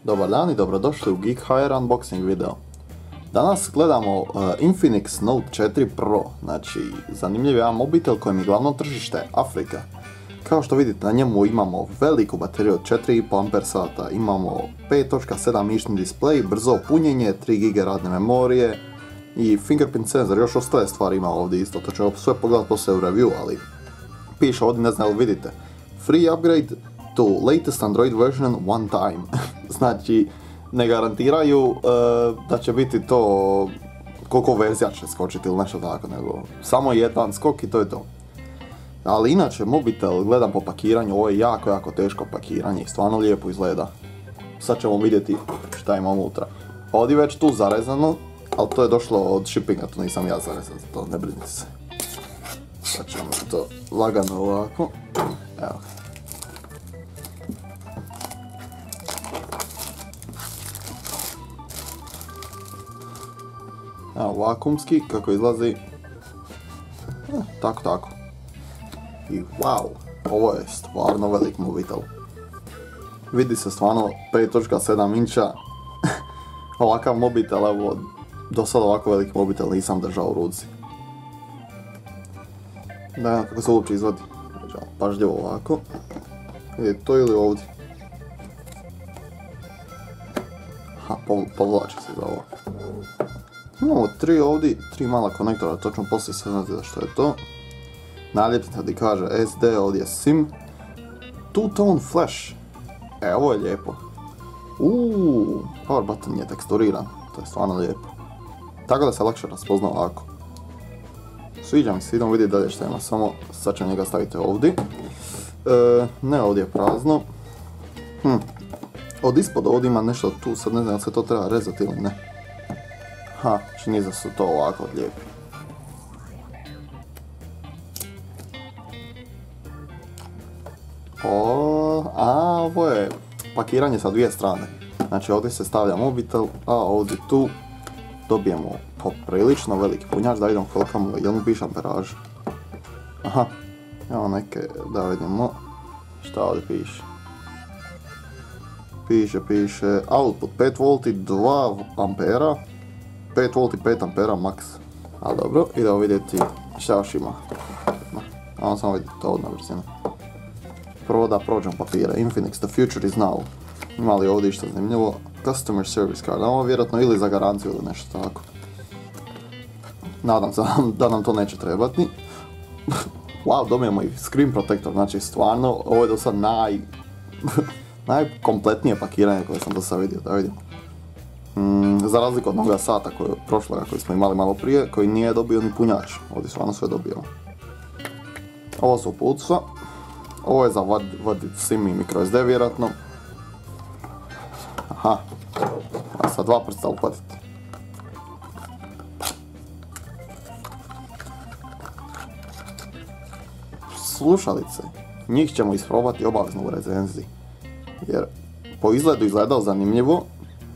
Dobar dan i dobrodošli u Geek Hire unboxing video. Danas gledamo Infinix Note 4 Pro, znači zanimljiv je jedan mobitel kojem je glavno tržište Afrika. Kao što vidite na njemu imamo veliku bateriju od 4,5 Ah, imamo 5.7 mišni display, brzo punjenje, 3 GB radne memorije i fingerprint senzor, još ostale stvari ima ovdje isto, to ćemo sve pogledati poslije u review, ali piše ovdje, ne znam li vidite, free upgrade to latest Android version one time. Znači, ne garantiraju da će biti to koliko verzija će skočiti ili nešto tako, nego samo jedan skok i to je to. Ali inače, mobitel, gledam po pakiranju, ovo je jako teško pakiranje i stvarno lijepo izgleda. Sad ćemo vidjeti šta ima unutra. Ovdje već tu zarezano, ali to je došlo od shippinga, to nisam ja zarezan za to, ne brinite se. Sad ćemo to lagano ovako, evo. Evo, vakumski, kako izlazi. Tako. I wow, ovo je stvarno velik mobitel. Vidi se stvarno 5.7 inča. Ovakav mobitel, evo, do sada ovako velik mobitel nisam držao u ruci. Da je kako se uopće izvadi. Pažljivo ovako. Vidite to ili ovdje. Aha, povlači se za ovo. Imamo 3 ovdje, 3 mala konektora, točno poslije se znati da što je to. Naljepnica ti kaže SD, ovdje je SIM. Two-tone flash. Ovo je lijepo. Power button je teksturiran, to je stvarno lijepo. Tako da se lakše raspozna ovako. Sviđa mi se, idemo vidjeti dalje što ima, samo sad ću njega staviti ovdje. Ne, ovdje je prazno. Od ispod ovdje ima nešto tu, sad ne znam da se to treba rezati ili ne. Čini da su to ovako lijepi. Ovo je pakiranje sa dvije strane. Znači ovdje se stavlja mobitel, a ovdje tu dobijemo poprilično veliki punjač, da vidimo koliko mu je, jel mu piše amperaža. Evo neke, da vidimo šta ovdje piše. Piše output 5V i 2 ampera. 5V i 5 ampera max. Ali dobro, idemo vidjeti šta još ima. Ajmo samo vidjeti to od na brzinu. Prvo da prođem papire. Infinix, the future is now. Ima li ovdje išta zanimljivo? Customer service card. Ovo vjerojatno ili za garanciju ili nešto tako. Nadam se da nam to neće trebati. Wow, dobijemo i screen protector. Znači stvarno, ovo je do sad najkompletnije pakiranje koje sam do sad vidio. Da vidimo. Za razliku od onoga sata prošloga koji smo imali malo prije, koji nije dobio ni punjač. Ovdje stvarno sve dobio. Ovo su uputstva. Ovo je za vadit SIM i microSD vjerojatno. Sa 2 prsta upatiti. Slušalice. Njih ćemo isprobati obavezno u recenziji. Jer po izgledu izgledao zanimljivo.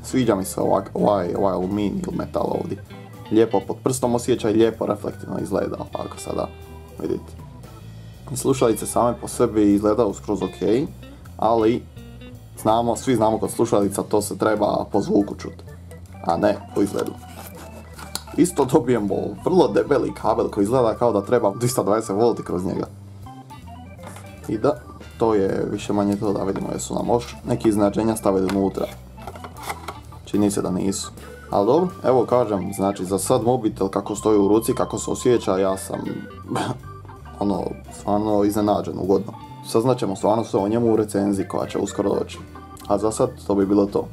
Sviđa mi se ovaj aluminij ili metal ovdje. Lijepo pod prstom osjeća i lijepo reflektivno izgleda, ovako sada vidite. I slušalice same po sebi izgledaju skroz ok, ali svi znamo kod slušalica to se treba po zvuku čuti, a ne po izgledu. Isto dobijemo vrlo debeli kabel koji izgleda kao da treba 220V kroz njega. I da, to je više manje to, da vidimo jesu nam još neki iznenađenja stavili unutra. Čini se da nisu. Ali dobro, evo kažem, znači za sad mobitel kako stoji u ruci, kako se osjeća, ja sam stvarno iznenađen, ugodno. Saznaćemo stvarno sve o njemu u recenziji koja će uskoro doći. A za sad to bi bilo to.